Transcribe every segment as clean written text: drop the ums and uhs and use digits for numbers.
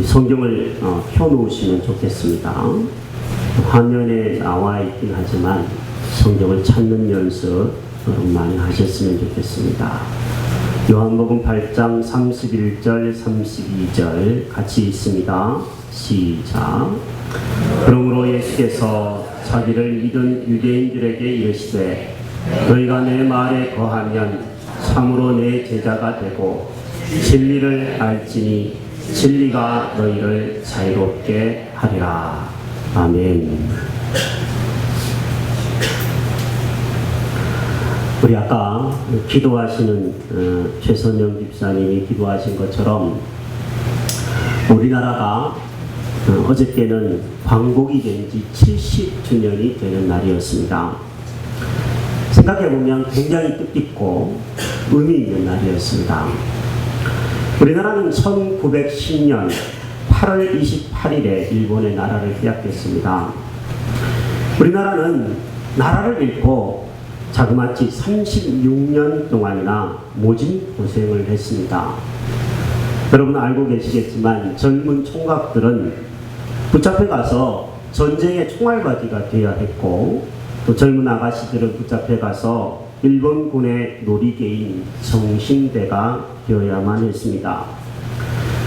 성경을 펴놓으시면 좋겠습니다. 화면에 나와 있긴 하지만 성경을 찾는 연습 여러분 많이 하셨으면 좋겠습니다. 요한복음 8장 31절 32절 같이 있습니다. 시작. 그러므로 예수께서 자기를 믿은 유대인들에게 이르시되 너희가 내 말에 거하면 참으로 내 제자가 되고 진리를 알지니 진리가 너희를 자유롭게 하리라. 아멘. 우리 아까 기도하시는 최선영 집사님이 기도하신 것처럼 우리나라가 어저께는 광복이 된 지 70주년이 되는 날이었습니다. 생각해보면 굉장히 뜻깊고 의미 있는 날이었습니다. 우리나라는 1910년 8월 28일에 일본의 나라를 빼앗겼습니다. 우리나라는 나라를 잃고 자그마치 36년 동안이나 모진 고생을 했습니다. 여러분 알고 계시겠지만 젊은 총각들은 붙잡혀 가서 전쟁의 총알바지가 되어야 했고 또 젊은 아가씨들은 붙잡혀 가서 일본군의 놀이개인 정신대가 되어야만 했습니다.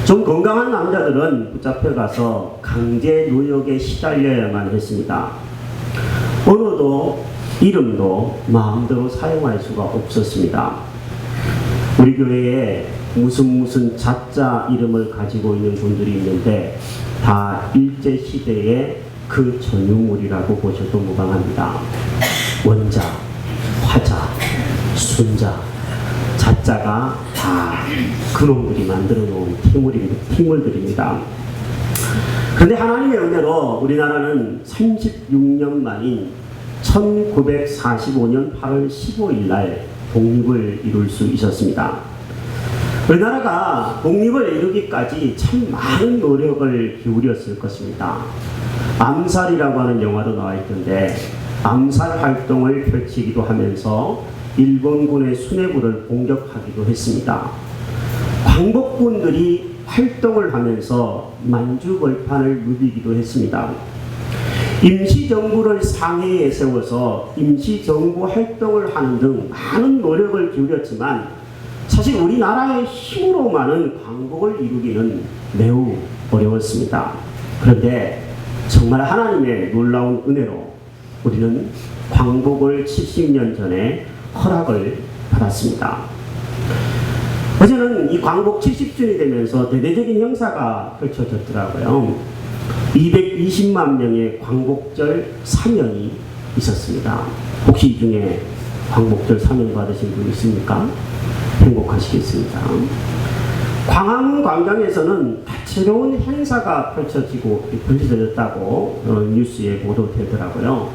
좀 건강한 남자들은 붙잡혀 가서 강제 노역에 시달려야만 했습니다. 언어도 이름도 마음대로 사용할 수가 없었습니다. 우리 교회에 무슨 자자 이름을 가지고 있는 분들이 있는데 다 일제시대의 그 전유물이라고 보셔도 무방합니다. 원자, 화자, 순자, 자자가 다 그놈들이 만들어 놓은 티물들입니다. 그런데 하나님의 은혜로 우리나라는 36년 만인 1945년 8월 15일 날 독립을 이룰 수 있었습니다. 우리나라가 독립을 이루기까지 참 많은 노력을 기울였을 것입니다. 암살이라고 하는 영화도 나와 있던데 암살 활동을 펼치기도 하면서 일본군의 수뇌부를 공격하기도 했습니다. 광복군들이 활동을 하면서 만주벌판을 누비기도 했습니다. 임시정부를 상해에 세워서 임시정부 활동을 하는 등 많은 노력을 기울였지만 사실 우리나라의 힘으로만은 광복을 이루기는 매우 어려웠습니다. 그런데 정말 하나님의 놀라운 은혜로 우리는 광복을 70년 전에 허락을 받았습니다. 어제는 이 광복 70주년이 되면서 대대적인 행사가 펼쳐졌더라고요. 220만 명의 광복절 사명이 있었습니다. 혹시 이 중에 광복절 사명 받으신 분 있습니까? 행복하시겠습니다. 광화문 광장에서는 다채로운 행사가 펼쳐졌다고 뉴스에 보도되더라고요.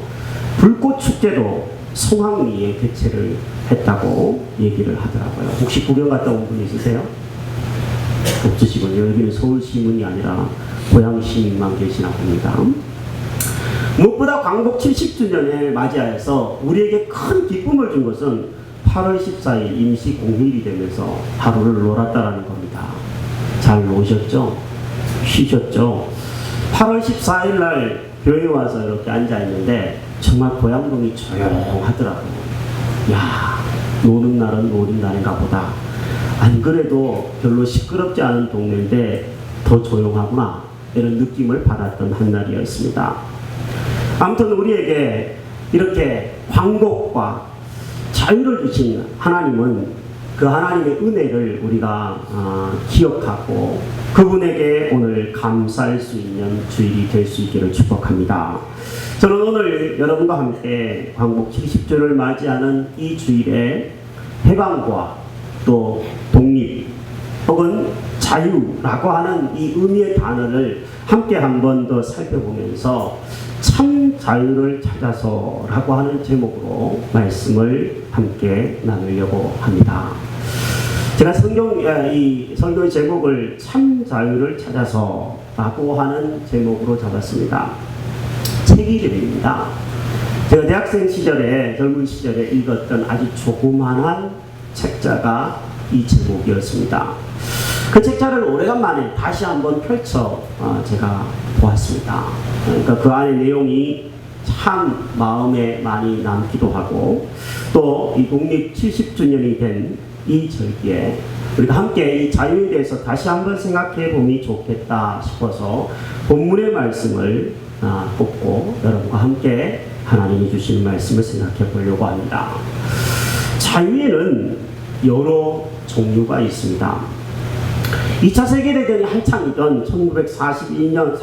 불꽃축제도 성황리에 개최를 했다고 얘기를 하더라고요. 혹시 구경 갔다 온 분 있으세요? 없으시군요. 여기는 서울시민이 아니라 고향시민만 계시나 봅니다. 무엇보다 광복 70주년을 맞이하여서 우리에게 큰 기쁨을 준 것은 8월 14일 임시 공휴일이 되면서 하루를 놀았다라는 겁니다. 잘 노셨죠? 쉬셨죠? 8월 14일 날 교회에 와서 이렇게 앉아있는데 정말 고향동이 조용하더라고요. 야, 노는 날은 노는 날인가 보다. 안 그래도 별로 시끄럽지 않은 동네인데 더 조용하구나 이런 느낌을 받았던 한 날이었습니다. 아무튼 우리에게 이렇게 광복과 자유를 주신 하나님은 그 하나님의 은혜를 우리가 기억하고 그분에게 오늘 감사할 수 있는 주일이 될 수 있기를 축복합니다. 저는 오늘 여러분과 함께 광복 70주를 맞이하는 이 주일에 해방과 또 독립 혹은 자유라고 하는 이 의미의 단어를 함께 한 번 더 살펴보면서 참 자유를 찾아서 라고 하는 제목으로 말씀을 함께 나누려고 합니다. 제가 이 설교의 제목을 참 자유를 찾아서 라고 하는 제목으로 잡았습니다. 책 이름입니다. 제가 대학생 시절에 젊은 시절에 읽었던 아주 조그만한 책자가 이 제목이었습니다. 그 책자를 오래간만에 다시 한번 펼쳐 제가 보았습니다. 그러니까 그 안에 내용이 참 마음에 많이 남기도 하고, 또 이 독립 70주년이 된 이 절기에 우리가 함께 이 자유에 대해서 다시 한번 생각해 보면 좋겠다 싶어서 본문의 말씀을 뽑고 여러분과 함께 하나님이 주시는 말씀을 생각해 보려고 합니다. 자유에는 여러 종류가 있습니다. 2차 세계대전이 한창이던 1941년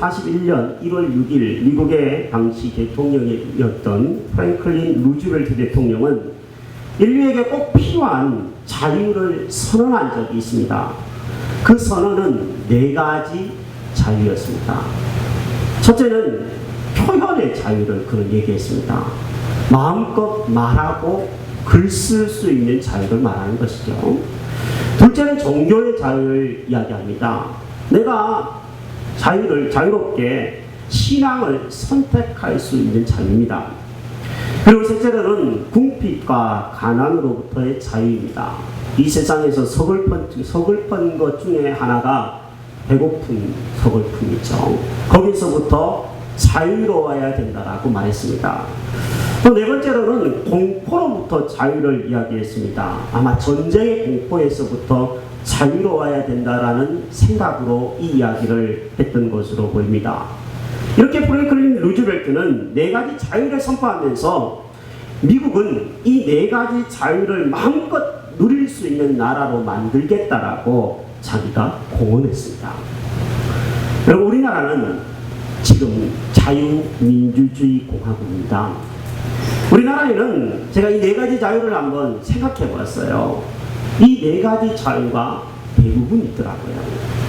1월 6일 미국의 당시 대통령이었던 프랭클린 루즈벨트 대통령은 인류에게 꼭 필요한 자유를 선언한 적이 있습니다. 그 선언은 4가지 자유였습니다. 첫째는 표현의 자유를 그는 얘기했습니다. 마음껏 말하고 글 쓸 수 있는 자유를 말하는 것이죠. 둘째는 종교의 자유를 이야기합니다. 내가 자유롭게 신앙을 선택할 수 있는 자유입니다. 그리고 셋째로는 궁핍과 가난으로부터의 자유입니다. 이 세상에서 서글픈 것 중에 하나가 배고픈 서글픔이죠. 거기서부터 자유로워야 된다라고 말했습니다. 또 4번째로는 공포로부터 자유를 이야기했습니다. 아마 전쟁의 공포에서부터 자유로워야 된다라는 생각으로 이 이야기를 했던 것으로 보입니다. 이렇게 프랭클린 루즈벨트는 4가지 자유를 선포하면서 미국은 이 4가지 자유를 마음껏 누릴 수 있는 나라로 만들겠다라고 자기가 공언했습니다. 여러분, 우리나라는 지금 자유민주주의 공화국입니다. 우리나라에는 제가 이 4가지 자유를 한번 생각해 보았어요. 이 4가지 자유가 대부분 있더라고요.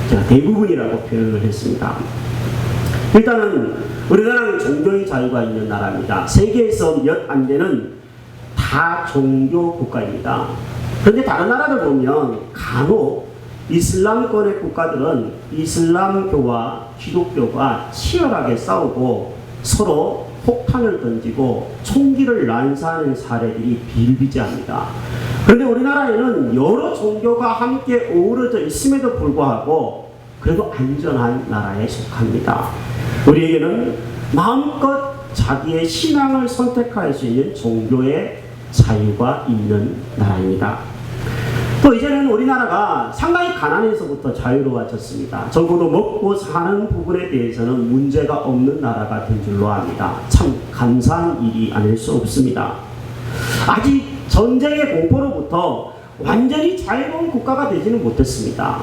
제가 대부분이라고 표현을 했습니다. 일단은 우리나라는 종교의 자유가 있는 나라입니다. 세계에서 몇 안 되는 다종교 국가입니다. 그런데 다른 나라들 보면 간혹 이슬람권의 국가들은 이슬람교와 기독교가 치열하게 싸우고 서로 폭탄을 던지고 총기를 난사하는 사례들이 비일비재합니다. 그런데 우리나라에는 여러 종교가 함께 어우러져 있음에도 불구하고 그래도 안전한 나라에 속합니다. 우리에게는 마음껏 자기의 신앙을 선택할 수 있는 종교의 자유가 있는 나라입니다. 또 이제는 우리나라가 상당히 가난에서부터 자유로워졌습니다. 적어도 먹고 사는 부분에 대해서는 문제가 없는 나라가 된 줄로 압니다. 참 감사한 일이 아닐 수 없습니다. 아직 전쟁의 공포로부터 완전히 자유로운 국가가 되지는 못했습니다.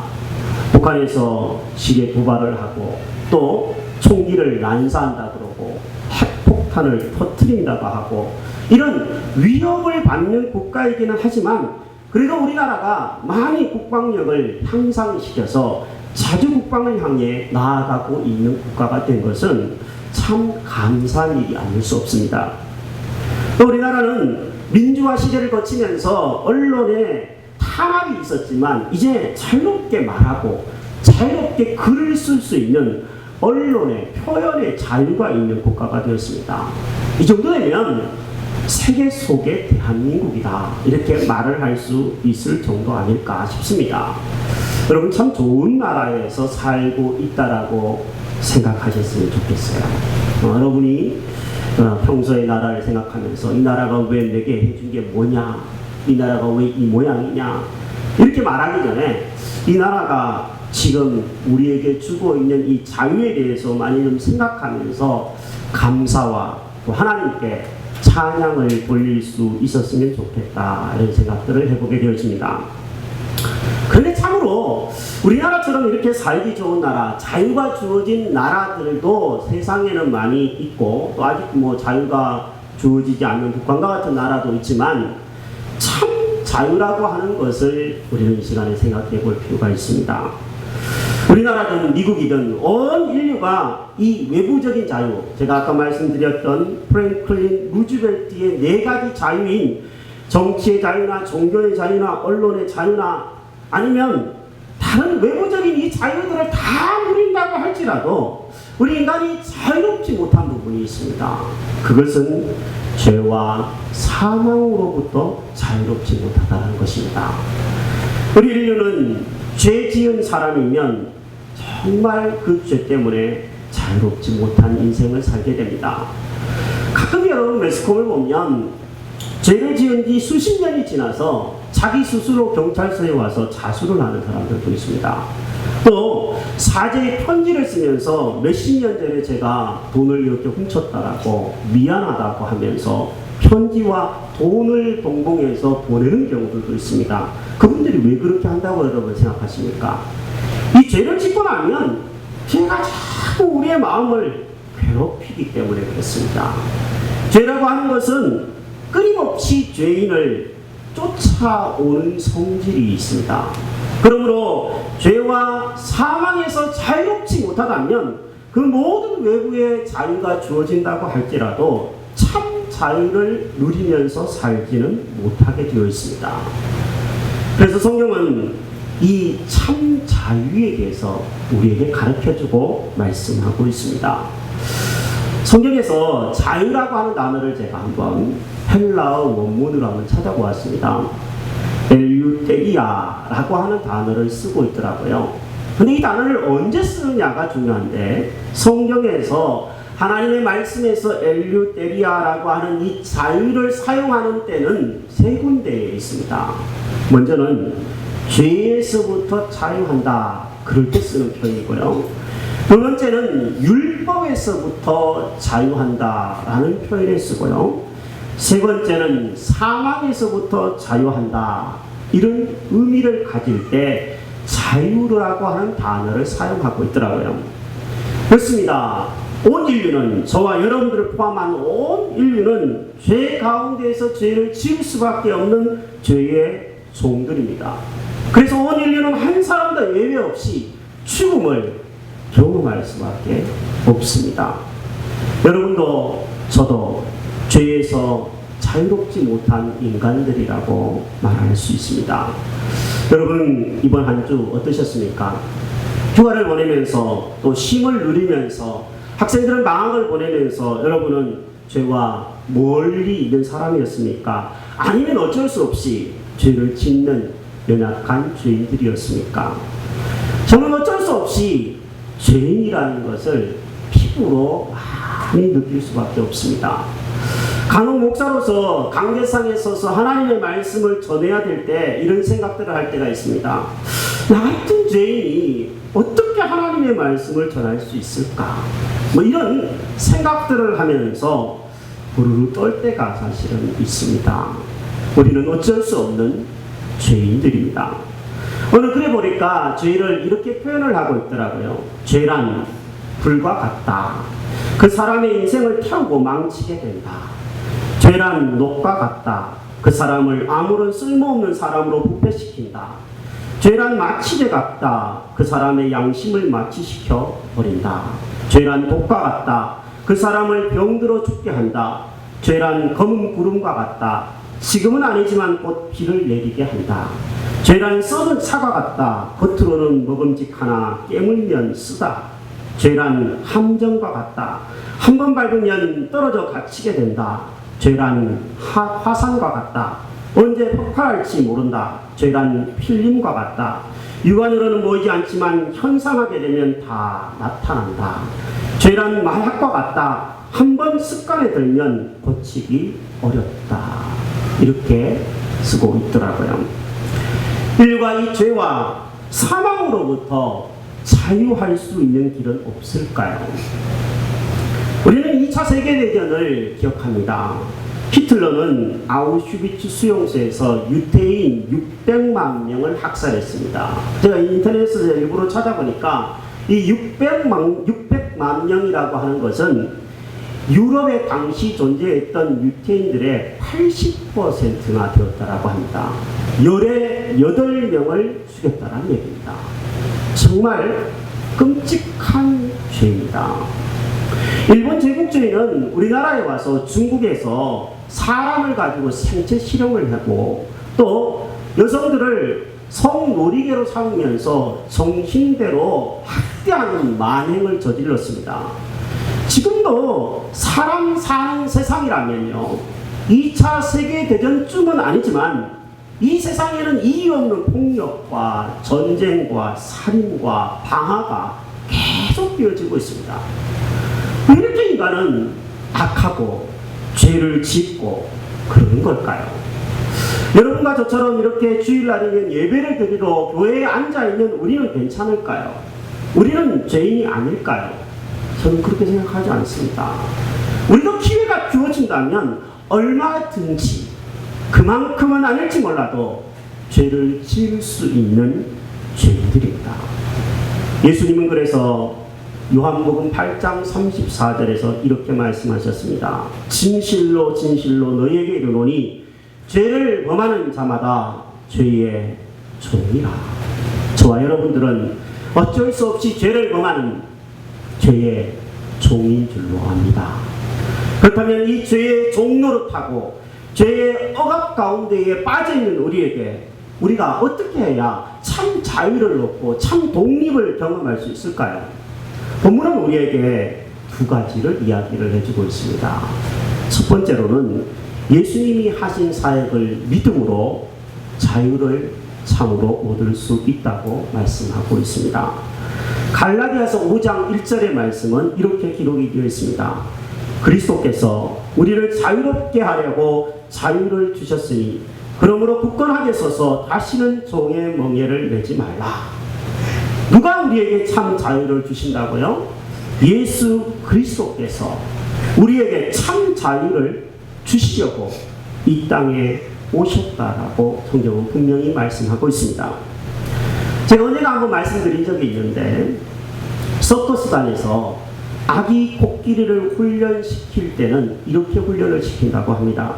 북한에서 시계 도발을 하고 또 총기를 난사한다 그러고 핵폭탄을 터뜨린다고 하고 이런 위협을 받는 국가이기는 하지만 그래도 우리나라가 많이 국방력을 향상시켜서 자주 국방을 향해 나아가고 있는 국가가 된 것은 참 감사한 일이 아닐 수 없습니다. 또 우리나라는 민주화 시대를 거치면서 언론에 탄압이 있었지만 이제 자유롭게 말하고 자유롭게 글을 쓸 수 있는 언론의 표현의 자유가 있는 국가가 되었습니다. 이 정도 되면 세계 속의 대한민국이다 이렇게 말을 할 수 있을 정도 아닐까 싶습니다. 여러분 참 좋은 나라에서 살고 있다라고 생각하셨으면 좋겠어요. 여러분이 평소에 나라를 생각하면서 이 나라가 왜 내게 해준 게 뭐냐, 이 나라가 왜 이 모양이냐 이렇게 말하기 전에 이 나라가 지금 우리에게 주고 있는 이 자유에 대해서 많이 좀 생각하면서 감사와 또 하나님께 찬양을 돌릴 수 있었으면 좋겠다 이런 생각들을 해보게 되었습니다. 그런데 참으로 우리나라처럼 이렇게 살기 좋은 나라, 자유가 주어진 나라들도 세상에는 많이 있고 또 아직 자유가 주어지지 않는 북한과 같은 나라도 있지만 참 자유라고 하는 것을 우리는 이 시간에 생각해 볼 필요가 있습니다. 우리나라든 미국이든 온 인류가 이 외부적인 자유, 제가 아까 말씀드렸던 프랭클린 루즈벨트의 4가지 자유인 정치의 자유나 종교의 자유나 언론의 자유나 아니면 다른 외부적인 이 자유들을 다 누린다고 할지라도 우리 인간이 자유롭지 못한 부분이 있습니다. 그것은 죄와 사망으로부터 자유롭지 못하다는 것입니다. 우리 인류는 죄 지은 사람이면 정말 그 죄 때문에 자유롭지 못한 인생을 살게 됩니다. 가끔 여러분 매스컴을 보면 죄를 지은 뒤 수십 년이 지나서 자기 스스로 경찰서에 와서 자수를 하는 사람들도 있습니다. 또 사죄의 편지를 쓰면서 몇십 년 전에 제가 돈을 이렇게 훔쳤다라고 미안하다고 하면서 편지와 돈을 동봉해서 보내는 경우들도 있습니다. 그분들이 왜 그렇게 한다고 여러분 생각하십니까? 이 죄를 짓고 나면 죄가 자꾸 우리의 마음을 괴롭히기 때문에 그렇습니다. 죄라고 하는 것은 끊임없이 죄인을 쫓아오는 성질이 있습니다. 그러므로 죄와 사망에서 자유롭지 못하다면 그 모든 외부의 자유가 주어진다고 할지라도 참 자유를 누리면서 살지는 못하게 되어 있습니다. 그래서 성경은 이 참 자유에 대해서 우리에게 가르쳐주고 말씀하고 있습니다. 성경에서 자유라고 하는 단어를 제가 한번 헬라어 원문으로 한번 찾아보았습니다. 엘유테리아라고 하는 단어를 쓰고 있더라고요. 근데 이 단어를 언제 쓰느냐가 중요한데 성경에서 하나님의 말씀에서 엘유테리아라고 하는 이 자유를 사용하는 때는 세 군데에 있습니다. 먼저는 죄에서부터 자유한다. 그럴 때 쓰는 표현이고요. 두 번째는 율법에서부터 자유한다라는 표현을 쓰고요. 세 번째는 사망에서부터 자유한다. 이런 의미를 가질 때 자유라고 하는 단어를 사용하고 있더라고요. 그렇습니다. 온 인류는, 저와 여러분들을 포함한 온 인류는 죄 가운데에서 죄를 지을 수밖에 없는 죄의 종들입니다. 그래서 온 인류는 한 사람도 예외 없이 죽음을 경험할 수밖에 없습니다. 여러분도 저도 죄에서 자유롭지 못한 인간들이라고 말할 수 있습니다. 여러분 이번 한 주 어떠셨습니까? 휴가를 보내면서 또 쉼을 누리면서 학생들은 방학을 보내면서 여러분은 죄와 멀리 있는 사람이었습니까? 아니면 어쩔 수 없이 죄를 짓는 연약한 죄인들이었습니까? 저는 어쩔 수 없이 죄인이라는 것을 피부로 많이 느낄 수밖에 없습니다. 간혹 목사로서 강대상에 서서 하나님의 말씀을 전해야 될 때 이런 생각들을 할 때가 있습니다. 나 같은 죄인이 어떻게 하나님의 말씀을 전할 수 있을까? 뭐 이런 생각들을 하면서 부르르 떨 때가 사실은 있습니다. 우리는 어쩔 수 없는 죄인들입니다. 오늘 그래 보니까 죄를 이렇게 표현을 하고 있더라고요. 죄란 불과 같다. 그 사람의 인생을 태우고 망치게 된다. 죄란 녹과 같다. 그 사람을 아무런 쓸모없는 사람으로 부패시킨다. 죄란 마취제 같다. 그 사람의 양심을 마취시켜 버린다. 죄란 독과 같다. 그 사람을 병들어 죽게 한다. 죄란 검은 구름과 같다. 지금은 아니지만 곧 비를 내리게 한다. 죄란 썩은 사과 같다. 겉으로는 먹음직하나 깨물면 쓰다. 죄란 함정과 같다. 한 번 밟으면 떨어져 갇히게 된다. 죄란 화산과 같다. 언제 폭발할지 모른다. 죄란 필름과 같다. 육안으로는 보이지 않지만 현상하게 되면 다 나타난다. 죄란 마약과 같다. 한 번 습관에 들면 고치기 어렵다. 이렇게 쓰고 있더라고요. 인류가 이 죄와 사망으로부터 자유할 수 있는 길은 없을까요? 우리는 2차 세계대전을 기억합니다. 히틀러는 아우슈비츠 수용소에서 유태인 600만 명을 학살했습니다. 제가 인터넷에서 일부러 찾아보니까 이 600만 명이라고 하는 것은 유럽에 당시 존재했던 유태인들의 80%나 되었다라고 합니다. 18명을 죽였다는 얘기입니다. 정말 끔찍한 죄입니다. 일본 제국주의는 우리나라에 와서 중국에서 사람을 가지고 생체 실험을 하고 또 여성들을 성놀이개로 삼으면서 정신대로 학대하는 만행을 저질렀습니다. 지금도 사람 사는 세상이라면요, 2차 세계대전쯤은 아니지만 이 세상에는 이유 없는 폭력과 전쟁과 살인과 방화가 계속 이어지고 있습니다. 왜 이렇게 인간은 악하고 죄를 짓고 그러는 걸까요? 여러분과 저처럼 이렇게 주일날이면 예배를 드리러 교회에 앉아있는 우리는 괜찮을까요? 우리는 죄인이 아닐까요? 저는 그렇게 생각하지 않습니다. 우리도 기회가 주어진다면 얼마든지 그만큼은 아닐지 몰라도 죄를 지을 수 있는 죄인들입니다. 예수님은 그래서 요한복음 8장 34절에서 이렇게 말씀하셨습니다. 진실로 진실로 너희에게 이르노니 죄를 범하는 자마다 죄의 종이라. 저와 여러분들은 어쩔 수 없이 죄를 범하는 죄의 종인 줄로 압니다. 그렇다면 이 죄의 종노릇하고 죄의 억압 가운데에 빠져있는 우리에게 우리가 어떻게 해야 참 자유를 얻고 참 독립을 경험할 수 있을까요? 본문은 우리에게 두 가지를 이야기를 해주고 있습니다. 첫 번째로는 예수님이 하신 사역을 믿음으로 자유를 참으로 얻을 수 있다고 말씀하고 있습니다. 갈라디아서 5장 1절의 말씀은 이렇게 기록이 되어 있습니다. 그리스도께서 우리를 자유롭게 하려고 자유를 주셨으니 그러므로 굳건하게 서서 다시는 종의 멍에를 매지 말라. 누가 우리에게 참 자유를 주신다고요? 예수 그리스도께서 우리에게 참 자유를 주시려고 이 땅에 오셨다라고 성경은 분명히 말씀하고 있습니다. 제가 언젠가 한번 말씀드린 적이 있는데 서커스단에서 아기 코끼리를 훈련시킬 때는 이렇게 훈련을 시킨다고 합니다.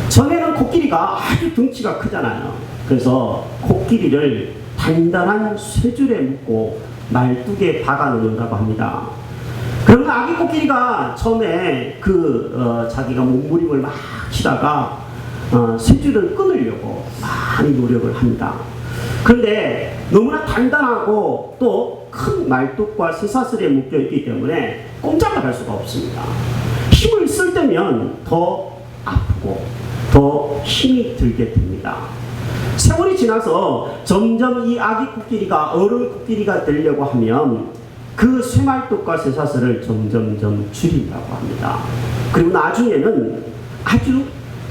전에는 코끼리가 아주 덩치가 크잖아요. 그래서 코끼리를 단단한 쇠줄에 묶고 말뚝에 박아 놓는다고 합니다. 그러면 아기 코끼리가 처음에 자기가 몸부림을 막 치다가 쇠줄을 끊으려고 많이 노력을 합니다. 그런데 너무나 단단하고 또 큰 말뚝과 쇠사슬에 묶여 있기 때문에 꼼짝을 할 수가 없습니다. 힘을 쓸 때면 더 아프고 더 힘이 들게 됩니다. 세월이 지나서 점점 이 아기 코끼리가 어른 코끼리가 되려고 하면 그 쇠말뚝과 쇠사슬을 점점점 줄인다고 합니다. 그리고 나중에는 아주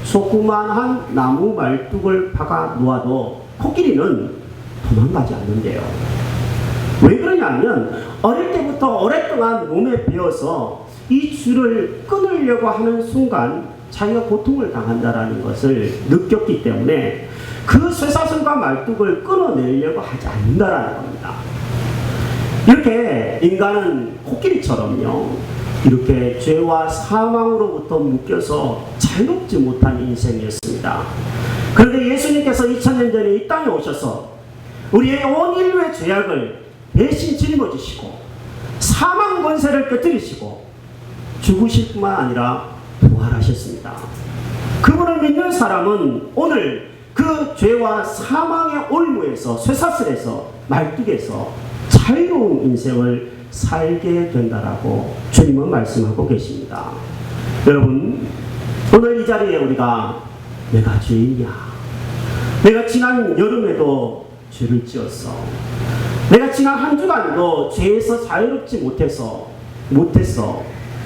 조그만한 나무 말뚝을 박아 놓아도 코끼리는 도망가지 않는데요. 왜 그러냐면 어릴 때부터 오랫동안 몸에 배어서 이 줄을 끊으려고 하는 순간 자기가 고통을 당한다는 것을 느꼈기 때문에 그 쇠사슬과 말뚝을 끊어내려고 하지 않는다는 겁니다. 이렇게 인간은 코끼리처럼요, 이렇게 죄와 사망으로부터 묶여서 자유롭지 못한 인생이었습니다. 그런데 예수님께서 2000년 전에 이 땅에 오셔서 우리의 온 인류의 죄악을 대신 짊어지시고 사망 권세를 깨뜨리시고 죽으실 뿐만 아니라 부활하셨습니다. 그분을 믿는 사람은 오늘 그 죄와 사망의 올무에서 쇠사슬에서 말뚝에서 자유로운 인생을 살게 된다라고 주님은 말씀하고 계십니다. 여러분, 오늘 이 자리에 우리가 내가 죄인이야, 내가 지난 여름에도 죄를 지었어, 내가 지난 한 주간도 죄에서 자유롭지 못했어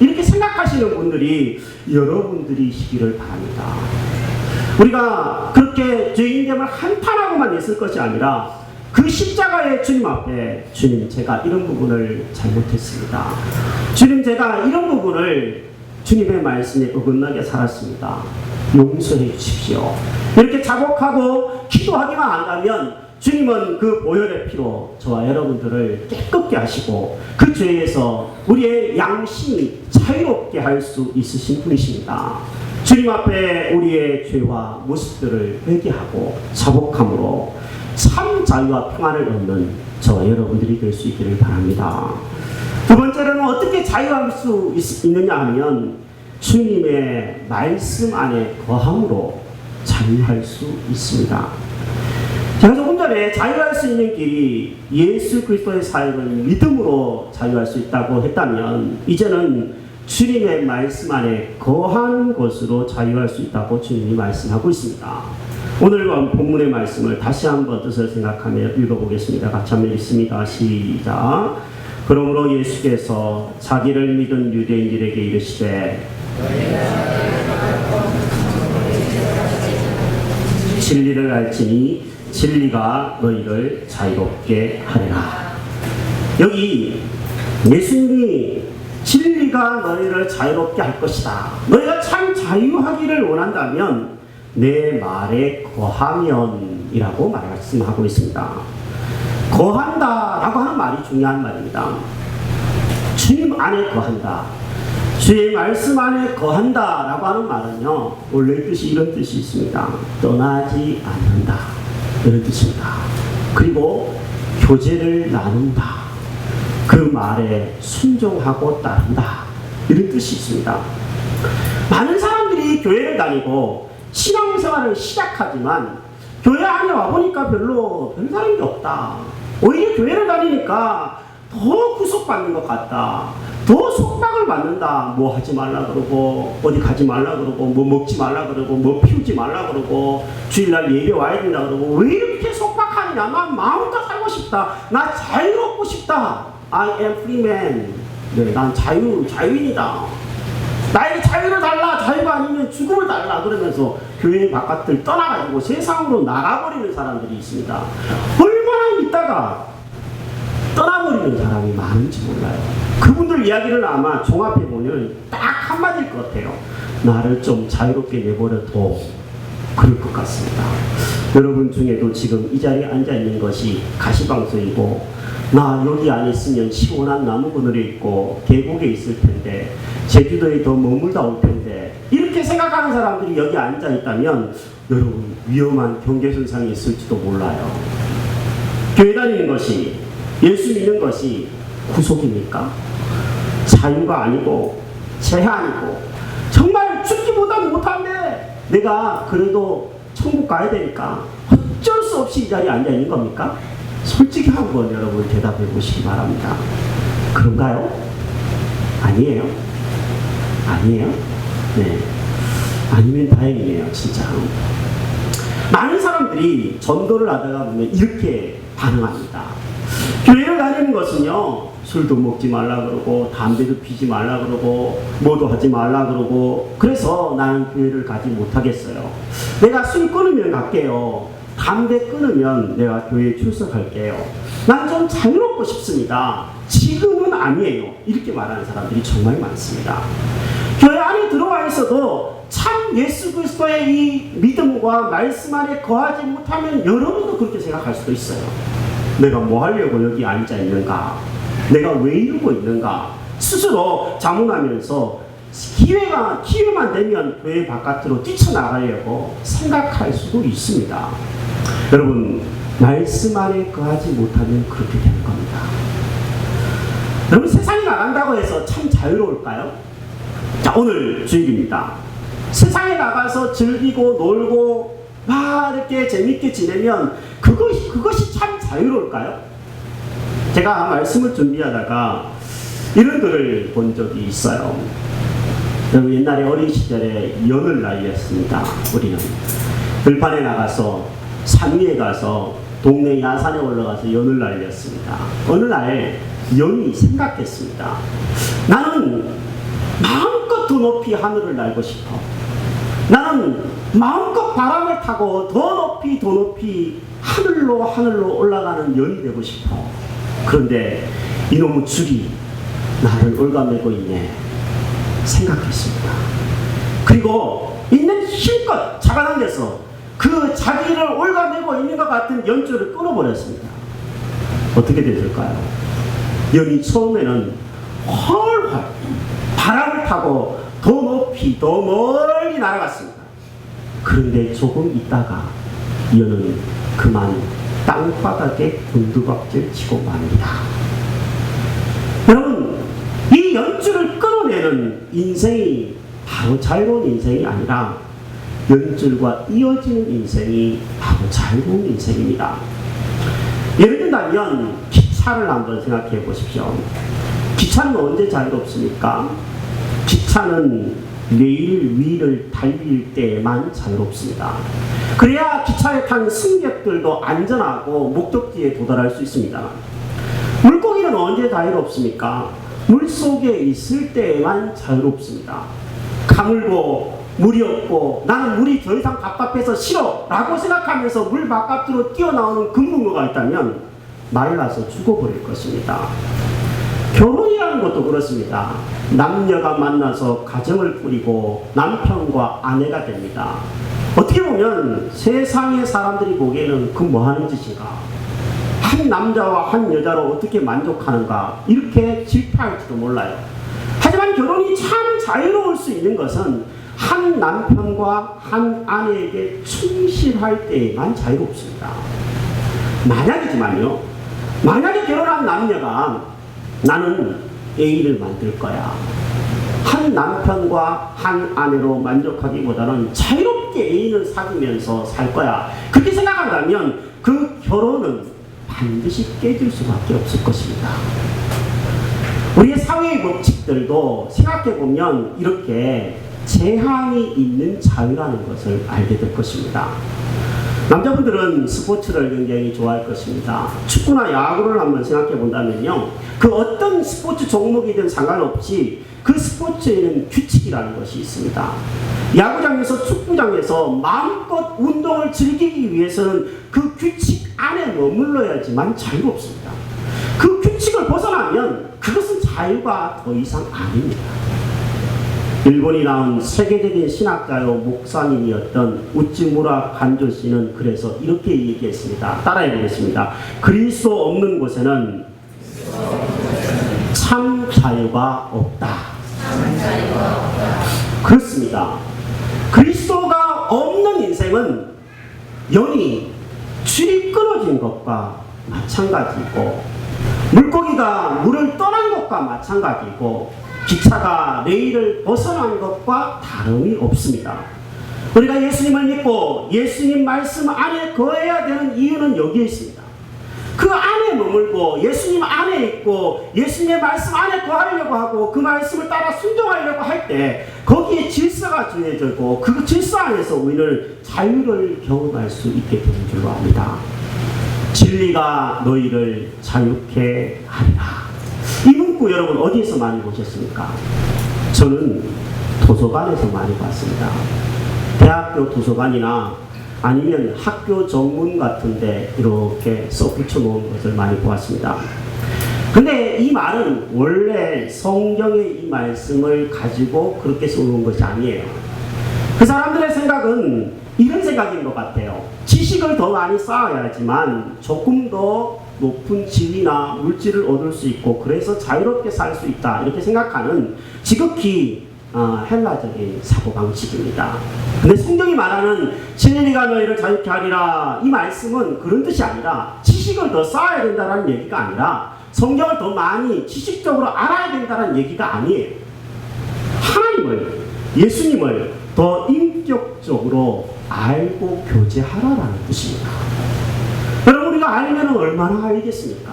이렇게 생각하시는 분들이 여러분들이시기를 바랍니다. 우리가 그렇게 죄인됨을 한탄하고만 있을 것이 아니라 그 십자가의 주님 앞에 주님, 제가 이런 부분을 잘못했습니다. 주님, 제가 이런 부분을 주님의 말씀에 어긋나게 살았습니다. 용서해 주십시오. 이렇게 자복하고 기도하기만 한다면 주님은 그 보혈의 피로 저와 여러분들을 깨끗게 하시고 그 죄에서 우리의 양심이 자유롭게 할 수 있으신 분이십니다. 주님 앞에 우리의 죄와 모습들을 회개하고 자복함으로 참 자유와 평안을 얻는 저와 여러분들이 될 수 있기를 바랍니다. 두 번째로는 어떻게 자유할 수 있느냐 하면 주님의 말씀 안에 거함으로 자유할 수 있습니다. 제가 조금 전에 자유할 수 있는 길이 예수 그리스도의 사역을 믿음으로 자유할 수 있다고 했다면 이제는 주님의 말씀 안에 거하는 것으로 자유할 수 있다고 주님이 말씀하고 있습니다. 오늘 본문의 말씀을 다시 한번 뜻을 생각하며 읽어보겠습니다. 같이 한번 읽습니다. 시작. 그러므로 예수께서 자기를 믿은 유대인들에게 이르시되 진리를 알지니 진리가 너희를 자유롭게 하리라. 여기 예수님이 진리가 너희를 자유롭게 할 것이다. 너희가 참 자유하기를 원한다면 내 말에 거하면이라고 말씀하고 있습니다. 거한다라고 하는 말이 중요한 말입니다. 주님 안에 거한다. 주의 말씀 안에 거한다라고 하는 말은요, 원래 뜻이 이런 뜻이 있습니다. 떠나지 않는다, 이런 뜻입니다. 그리고 교제를 나눈다, 그 말에 순종하고 따른다, 이런 뜻이 있습니다. 많은 사람들이 교회를 다니고 신앙생활을 시작하지만 교회 안에 와보니까 별 다른 게 없다. 오히려 교회를 다니니까 더 구속받는 것 같다. 더 속박을 받는다. 뭐 하지 말라 그러고, 어디 가지 말라 그러고, 뭐 먹지 말라 그러고, 뭐 피우지 말라 그러고, 주일날 예배 와야 된다 그러고, 왜 이렇게 속박하느냐? 난 마음껏 살고 싶다. 나 자유롭고 싶다. I am free man. 네, 난 자유인이다. 나에게 자유를 달라. 자유가 아니면 죽음을 달라. 그러면서 교회 바깥을 떠나가지고 세상으로 나가버리는 사람들이 있습니다. 얼마나 있다가 떠나버리는 사람이 많은지 몰라요. 그분들 이야기를 아마 종합해보면 딱 한마디일 것 같아요. 나를 좀 자유롭게 내버려둬. 그럴 것 같습니다. 여러분 중에도 지금 이 자리에 앉아있는 것이 가시방석이고, 나 여기 안에 있으면 시원한 나무 그늘에 있고 계곡에 있을 텐데, 제주도에 더 머물다 올 텐데, 이렇게 생각하는 사람들이 여기 앉아있다면 여러분 위험한 경계선상에 있을지도 몰라요. 교회 다니는 것이, 예수 믿는 것이 구속입니까? 자유가 아니고 제한이고, 정말 죽기보다 못한데 내가 그래도 천국 가야 되니까 어쩔 수 없이 이 자리에 앉아있는 겁니까? 솔직히 한번 여러분 대답해 보시기 바랍니다. 그런가요? 아니에요? 아니에요? 네. 아니면 다행이네요, 진짜. 많은 사람들이 전도를 하다가 보면 이렇게 반응합니다. 교회를 다니는 것은요, 술도 먹지 말라 그러고, 담배도 피지 말라 그러고, 뭐도 하지 말라 그러고, 그래서 나는 교회를 가지 못하겠어요. 내가 술 끊으면 갈게요. 담배 끊으면 내가 교회에 출석할게요. 난 좀 자유롭고 싶습니다. 지금은 아니에요. 이렇게 말하는 사람들이 정말 많습니다. 교회 안에 들어와 있어도 참 예수 그리스도의 이 믿음과 말씀 안에 거하지 못하면 여러분도 그렇게 생각할 수도 있어요. 내가 뭐 하려고 여기 앉아 있는가? 내가 왜 이러고 있는가? 스스로 자문하면서 기회만 되면 교회 바깥으로 뛰쳐나가려고 생각할 수도 있습니다. 여러분, 말씀 안에 거하지 못하면 그렇게 되는 겁니다. 여러분, 세상에 나간다고 해서 참 자유로울까요? 자, 오늘 주일입니다. 세상에 나가서 즐기고 놀고 막 이렇게 재밌게 지내면 그것이 참 자유로울까요? 제가 말씀을 준비하다가 이런 글을 본 적이 있어요. 옛날에 어린 시절에 연을 날렸습니다. 우리는 들판에 나가서 산 위에 가서 동네 야산에 올라가서 연을 날렸습니다. 어느 날 연이 생각했습니다. 나는 마음껏 더 높이 하늘을 날고 싶어. 나는 마음껏 바람을 타고 더 높이 하늘로 올라가는 연이 되고 싶어. 그런데 이놈의 줄이 나를 올가매고 있네 생각했습니다. 그리고 있는 힘껏 잡아당겨서 그 자기를 올가매고 있는 것 같은 연줄을 끊어버렸습니다. 어떻게 됐을까요? 연이 처음에는 훨훨 바람을 타고 더 높이 더 멀리 날아갔습니다. 그런데 조금 있다가 연은 그만 땅바닥에 곤두박질 치고 맙니다. 여러분, 이 연줄을 끊어내는 인생이 바로 자유로운 인생이 아니라 연줄과 이어지는 인생이 바로 자유로운 인생입니다. 예를 들면 기차를 한번 생각해 보십시오. 기차는 언제 자유롭습니까? 기차는 내일 위를 달릴 때에만 자유롭습니다. 그래야 기차에 탄 승객들도 안전하고 목적지에 도달할 수 있습니다. 물고기는 언제 자유롭습니까? 물속에 있을 때에만 자유롭습니다. 가물고 물이 없고 나는 물이 더 이상 답답해서 싫어 라고 생각하면서 물 바깥으로 뛰어나오는 금붕어가 있다면 말라서 죽어버릴 것입니다. 결혼이라는 것도 그렇습니다. 남녀가 만나서 가정을 꾸리고 남편과 아내가 됩니다. 어떻게 보면 세상의 사람들이 보기에는 그 뭐하는 짓인가, 한 남자와 한 여자로 어떻게 만족하는가 이렇게 질타할지도 몰라요. 하지만 결혼이 참 자유로울 수 있는 것은 한 남편과 한 아내에게 충실할 때에만 자유롭습니다. 만약이지만요, 만약에 결혼한 남녀가 나는 A를 만들 거야, 한 남편과 한 아내로 만족하기보다는 자유롭게 A를 사귀면서 살 거야, 그렇게 생각한다면 그 결혼은 반드시 깨질 수밖에 없을 것입니다. 우리의 사회의 법칙들도 생각해보면 이렇게 제한이 있는 자유라는 것을 알게 될 것입니다. 남자분들은 스포츠를 굉장히 좋아할 것입니다. 축구나 야구를 한번 생각해 본다면요, 그 어떤 스포츠 종목이든 상관없이 그 스포츠에는 규칙이라는 것이 있습니다. 야구장에서 축구장에서 마음껏 운동을 즐기기 위해서는 그 규칙 안에 머물러야지만 자유롭습니다. 그 규칙을 벗어나면 그것은 자유가 더 이상 아닙니다. 일본이 나온 세계적인 신학자요 목사님이었던 우찌무라 간조 씨는 그래서 이렇게 얘기했습니다. 따라해 보겠습니다. 그리스도 없는 곳에는 참 자유가 없다. 그렇습니다. 그리스도가 없는 인생은 영이 줄이 끊어진 것과 마찬가지고, 물고기가 물을 떠난 것과 마찬가지고, 기차가 레일을 벗어난 것과 다름이 없습니다. 우리가 예수님을 믿고 예수님 말씀 안에 거해야 되는 이유는 여기에 있습니다. 그 안에 머물고 예수님 안에 있고 예수님의 말씀 안에 거하려고 하고 그 말씀을 따라 순종하려고 할 때 거기에 질서가 정해지고 그 질서 안에서 우리는 자유를 경험할 수 있게 되는 줄로 압니다. 진리가 너희를 자유케 하리라. 이 문구 여러분 어디에서 많이 보셨습니까? 저는 도서관에서 많이 봤습니다. 대학교 도서관이나 아니면 학교 정문 같은데 이렇게 써 붙여놓은 것을 많이 보았습니다. 근데 이 말은 원래 성경의 이 말씀을 가지고 그렇게 써놓은 것이 아니에요. 그 사람들의 생각은 이런 생각인 것 같아요. 지식을 더 많이 쌓아야지만 조금 더 높은 지위나 물질을 얻을 수 있고 그래서 자유롭게 살 수 있다, 이렇게 생각하는 지극히 헬라적인 사고방식입니다. 근데 성경이 말하는 진리가 너희를 자유케 하리라, 이 말씀은 그런 뜻이 아니라 지식을 더 쌓아야 된다는 얘기가 아니라 성경을 더 많이 지식적으로 알아야 된다는 얘기가 아니에요. 하나님을, 예수님을 더 인격적으로 알고 교제하라라는 뜻입니다. 여러분, 우리가 알면 얼마나 알겠습니까?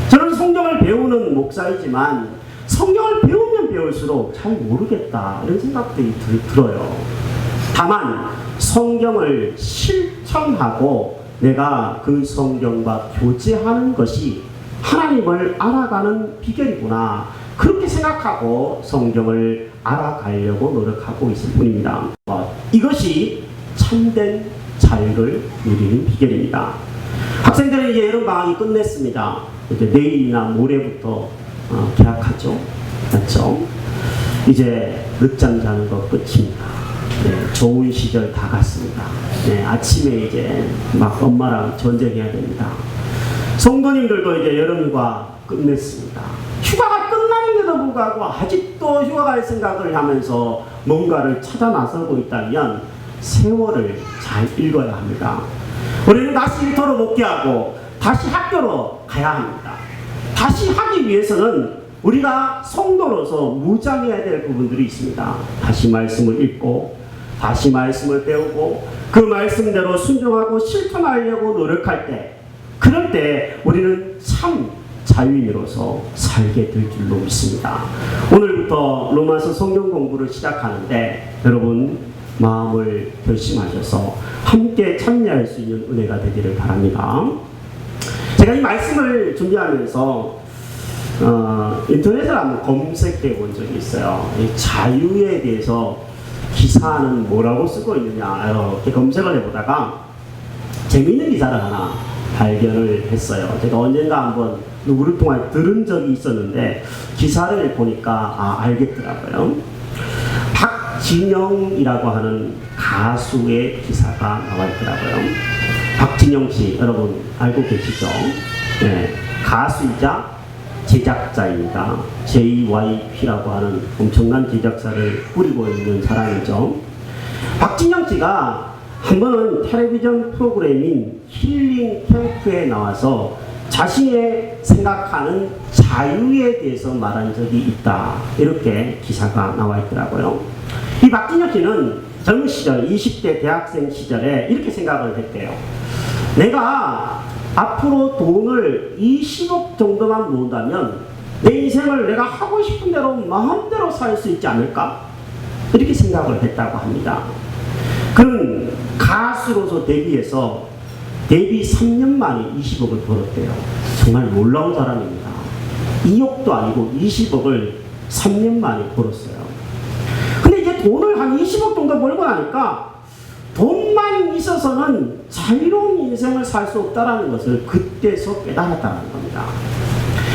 저는 성경을 배우는 목사이지만 성경을 배우면 배울수록 잘 모르겠다, 이런 생각들이 들어요. 다만 성경을 실천하고 내가 그 성경과 교제하는 것이 하나님을 알아가는 비결이구나, 그렇게 생각하고 성경을 알아가려고 노력하고 있을 뿐입니다. 이것이 참된 자유를 누리는 비결입니다. 학생들은 이제 여름방학이 끝냈습니다. 이제 내일이나 모레부터 개학하죠. 맞죠? 이제 늦잠 자는 거 끝입니다. 네, 좋은 시절 다 갔습니다. 네, 아침에 이제 막 엄마랑 전쟁해야 됩니다. 성도님들도 이제 여름휴가 끝냈습니다. 휴가가 끝났는데도 불구하고 아직도 휴가 갈 생각을 하면서 뭔가를 찾아 나서고 있다면 세월을 잘 읽어야 합니다. 우리는 다시 일터로 복귀하고 다시 학교로 가야 합니다. 다시 하기 위해서는 우리가 성도로서 무장해야 될 부분들이 있습니다. 다시 말씀을 읽고 다시 말씀을 배우고 그 말씀대로 순종하고 실천하려고 노력할 때, 그럴 때 우리는 참 자유인으로서 살게 될 줄로 믿습니다. 오늘부터 로마서 성경 공부를 시작하는데 여러분 마음을 결심하셔서 함께 참여할 수 있는 은혜가 되기를 바랍니다. 제가 이 말씀을 준비하면서 인터넷을 한번 검색해 본 적이 있어요. 이 자유에 대해서 기사는 뭐라고 쓰고 있느냐 이렇게 검색을 해보다가 재미있는 기사를 하나 발견을 했어요. 제가 언젠가 한번 누구를 통해 들은 적이 있었는데 기사를 보니까 알겠더라고요. 박진영이라고 하는 가수의 기사가 나와 있더라고요. 박진영 씨 여러분 알고 계시죠? 네, 가수이자 제작자입니다. JYP라고 하는 엄청난 제작사를 꾸리고 있는 사람이죠. 박진영 씨가 한 번은 텔레비전 프로그램인 힐링 캠프에 나와서 자신의 생각하는 자유에 대해서 말한 적이 있다. 이렇게 기사가 나와 있더라고요. 이 박진영 씨는 젊은 시절 20대 대학생 시절에 이렇게 생각을 했대요. 내가 앞으로 돈을 20억 정도만 모은다면 내 인생을 내가 하고 싶은 대로 마음대로 살 수 있지 않을까? 이렇게 생각을 했다고 합니다. 그는 가수로서 데뷔해서 데뷔 3년 만에 20억을 벌었대요. 정말 놀라운 사람입니다. 2억도 아니고 20억을 3년 만에 벌었어요. 근데 이제 돈을 한 20억 정도 벌고 나니까 돈만 있어서는 자유로운 인생을 살 수 없다는 것을 그때서 깨달았다는 겁니다.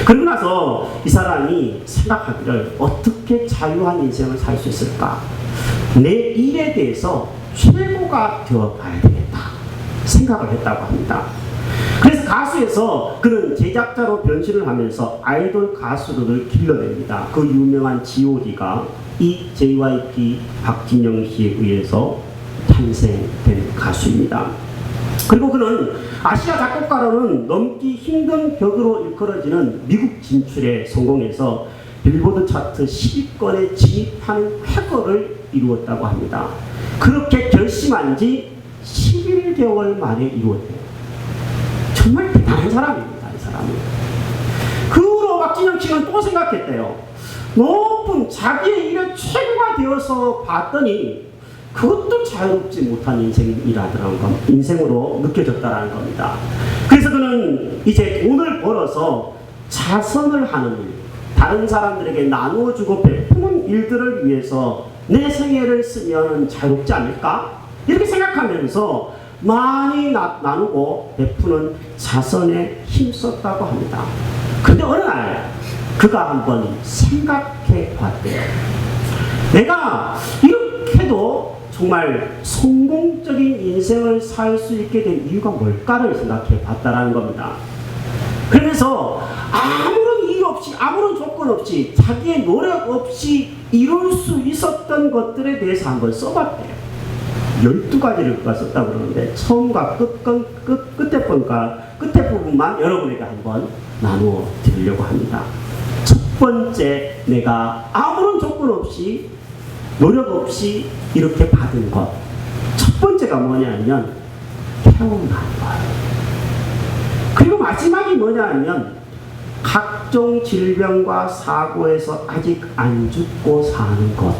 그러고 나서 이 사람이 생각하기를 어떻게 자유한 인생을 살 수 있을까? 내 일에 대해서 최고가 되어가야 되겠다 생각을 했다고 합니다. 그래서 가수에서 그는 제작자로 변신을 하면서 아이돌 가수들을 길러냅니다. 그 유명한 G.O.D가 이 JYP 박진영 씨에 의해서 탄생된 가수입니다. 그리고 그는 아시아 작곡가로는 넘기 힘든 벽으로 일컬어지는 미국 진출에 성공해서 빌보드 차트 10위권에 진입하는 쾌거를 이루었다고 합니다. 그렇게 결심한 지 11개월 만에 이루었대요. 정말 대단한 사람입니다. 이 사람은. 그 후로 박진영 씨는 또 생각했대요. 높은 자기의 일에 최고가 되어서 봤더니 그것도 자유롭지 못한 인생으로 느껴졌다는 겁니다. 그래서 그는 이제 돈을 벌어서 자선을 하는 일, 다른 사람들에게 나누어주고 베푸는 일들을 위해서 내 생애를 쓰면 자유롭지 않을까? 이렇게 생각하면서 많이 나누고 베푸는 자선에 힘썼다고 합니다. 그런데 어느 날 그가 한번 생각해 봤대요. 내가 이렇게도 정말 성공적인 인생을 살 수 있게 된 이유가 뭘까를 생각해 봤다라는 겁니다. 그러면서 아무런 이유 없이 아무런 조건 없이 자기의 노력 없이 이룰 수 있었던 것들에 대해서 한번 써봤대요. 12가지를 그가 썼다고 그러는데 처음과 끝에 부분만 여러분에게 한번 나누어 드리려고 합니다. 첫 번째, 내가 아무런 조건 없이 노력 없이 이렇게 받은 것. 첫 번째가 뭐냐면 태어난 것. 그리고 마지막이 뭐냐면 각종 질병과 사고에서 아직 안 죽고 사는 것.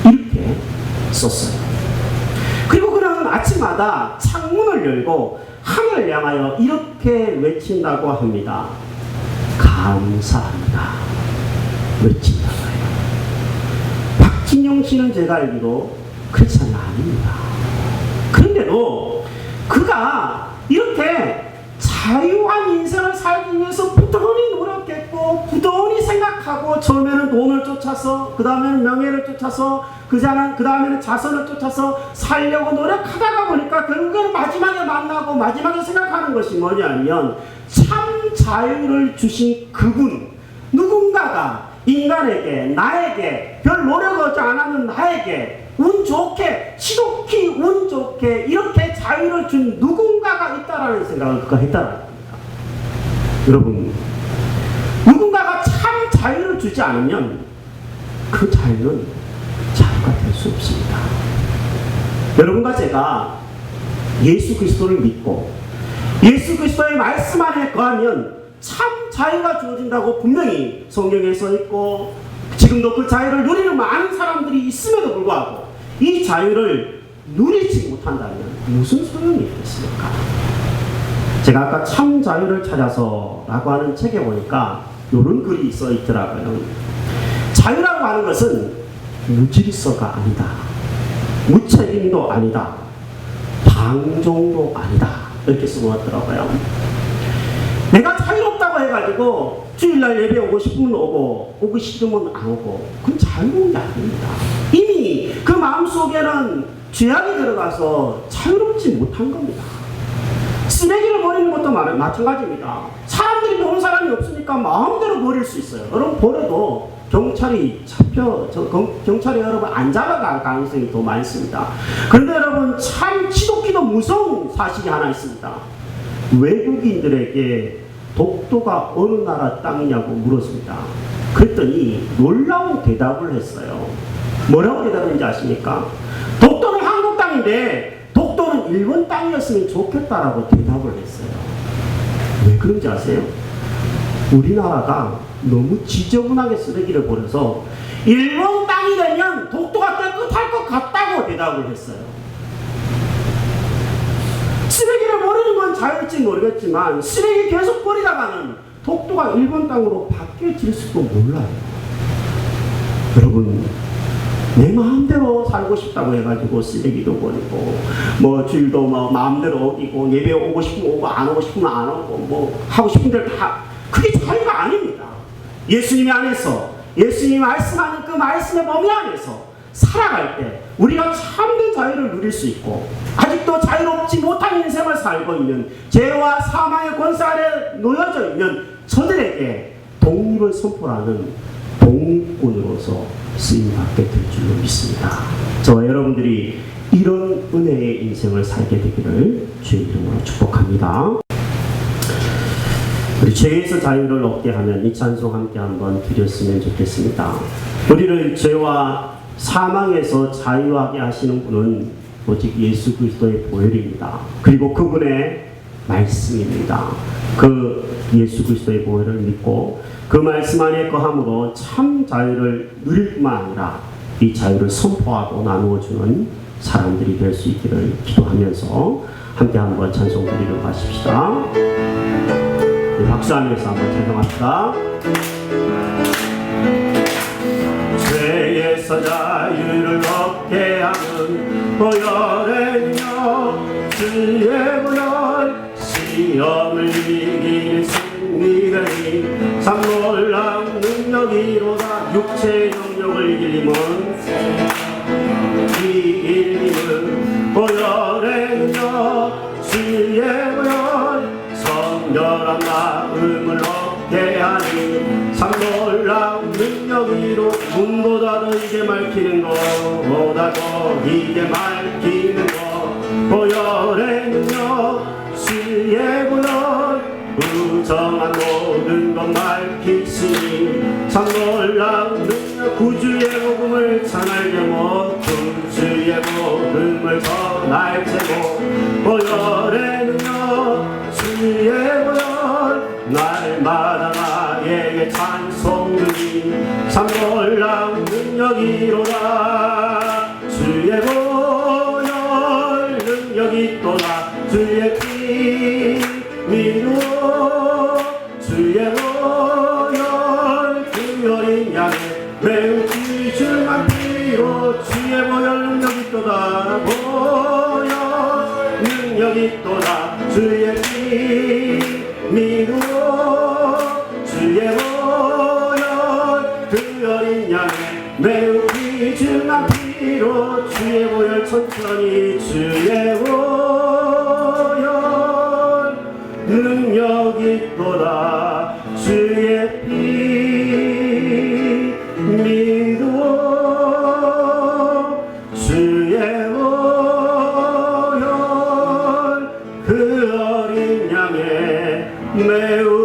이렇게 썼어요. 그리고 그는 아침마다 창문을 열고 하늘을 향하여 이렇게 외친다고 합니다. 감사합니다. 외친다고 해요. 박진영 씨는 제가 알기로 그렇지 않습니다. 그런데도 그가 이렇게 자유한 인생을 살기 위해서 부단히 노력했고 부단히 생각하고 처음에는 돈을 쫓아서 그 다음에는 명예를 쫓아서 그 다음에는 자선을 쫓아서 살려고 노력하다가 보니까 결국에는 마지막에 만나고 마지막에 생각하는 것이 뭐냐면 참 자유를 주신 그분, 누군가가 인간에게, 나에게, 별 노력하지 않았는 나에게 운 좋게, 지독히 운 좋게 이렇게 자유를 준 누군가가 있다라는 생각을 그가 했다는 겁니다. 여러분, 누군가가 참 자유를 주지 않으면 그 자유는 자유가 될 수 없습니다. 여러분과 제가 예수 그리스도를 믿고 예수 그리스도의 말씀 안에 거하면 참 자유가 주어진다고 분명히 성경에 써 있고 지금도 그 자유를 누리는 많은 사람들이 있음에도 불구하고 이 자유를 누리지 못한다면 무슨 소용이 있겠습니까? 제가 아까 참 자유를 찾아서 라고 하는 책에 보니까 이런 글이 써 있더라고요. 자유라고 하는 것은 무질서가 아니다. 무책임도 아니다. 방종도 아니다. 이렇게 쓰고 왔더라고요. 내가 자유롭다고 해가지고 주일날 예배 오고 싶으면 오고 싫으면 안 오고 그건 자유로운 게 아닙니다. 이미 그 마음속에는 죄악이 들어가서 자유롭지 못한 겁니다. 쓰레기를 버리는 것도 마찬가지입니다. 사람들이 버린 사람이 없으니까 마음대로 버릴 수 있어요. 여러분 버려도 경찰이 경찰이 여러분 안 잡아갈 가능성이 더 많습니다. 그런데 여러분 참 지독히도 무서운 사실이 하나 있습니다. 외국인들에게 독도가 어느 나라 땅이냐고 물었습니다. 그랬더니 놀라운 대답을 했어요. 뭐라고 대답했는지 아십니까? 독도는 한국 땅인데 독도는 일본 땅이었으면 좋겠다라고 대답을 했어요. 왜 그런지 아세요? 우리나라가 너무 지저분하게 쓰레기를 버려서 일본 땅이 되면 독도가 깨끗할 것 같다고 대답을 했어요. 쓰레기를 버리는 건 자유일지 모르겠지만 쓰레기 계속 버리다가는 독도가 일본 땅으로 바뀌어질지도 몰라요. 여러분 내 마음대로 살고 싶다고 해가지고 쓰레기도 버리고 뭐 주일도 뭐 마음대로 어기고 예배 오고 싶으면 오고 안 오고 싶으면 안 오고 뭐 하고 싶은 대로 다 그게 자유가 아닙니다. 예수님이 안에서 예수님이 말씀하는 그 말씀의 범위 안에서 살아갈 때 우리가 참된 자유를 누릴 수 있고 아직도 자유롭지 못한 인생을 살고 있는 죄와 사망의 권세 아래 놓여져 있는 저들에게 독립을 선포하는 독립군으로서 쓰임받게 될 줄로 믿습니다. 저와 여러분들이 이런 은혜의 인생을 살게 되기를 주의 이름으로 축복합니다. 우리 죄에서 자유를 얻게 하면 이 찬송 함께 한번 드렸으면 좋겠습니다. 우리를 죄와 사망에서 자유하게 하시는 분은 오직 예수 그리스도의 보혈입니다. 그리고 그분의 말씀입니다. 그 예수 그리스도의 보혈을 믿고 그 말씀 안에 거함으로 참 자유를 누릴 뿐만 아니라 이 자유를 선포하고 나누어주는 사람들이 될 수 있기를 기도하면서 함께 한번 찬송 드리도록 하십시다. 박수하면서 한번 찬송합시다. 죄에서 자유를 얻게 하는 보혈의 능력 주의 보혈 시험을 이기는 승리가 참 놀라운 능력이로다. 육체의 능력을 이기는 보혈의 능력 주의 보혈 성결한 마음을 얻게 하니 참 놀라운 능력이로 문보다도 이게 밝히는 것보다도 이게 밝히는 것 보혈의 능력 주의 보혈 부정한 모든 것 밝히시니 참 놀라운 능력 구주의 복음을 전할 제목 구주의 복음을 전할 제목 보혈의 능력 주의 보혈 날마다 나에게 찬송하니 참 놀라운 능력이로다. 주의 보혈 능력이 또다. 주의 피 미루어 주의 보혈 그 어린 양의 매우 귀중한 피로 주의 보혈 능력이 또다. 보혈 능력이 또다. 주의 피 미루어 주의 보혈 그 어린 양의 매우 귀중한 피로 주의 보혈 천천히 주의 보혈 능력이 또다. 주의 피 미루어 주의 보혈 그 어린 양의 매우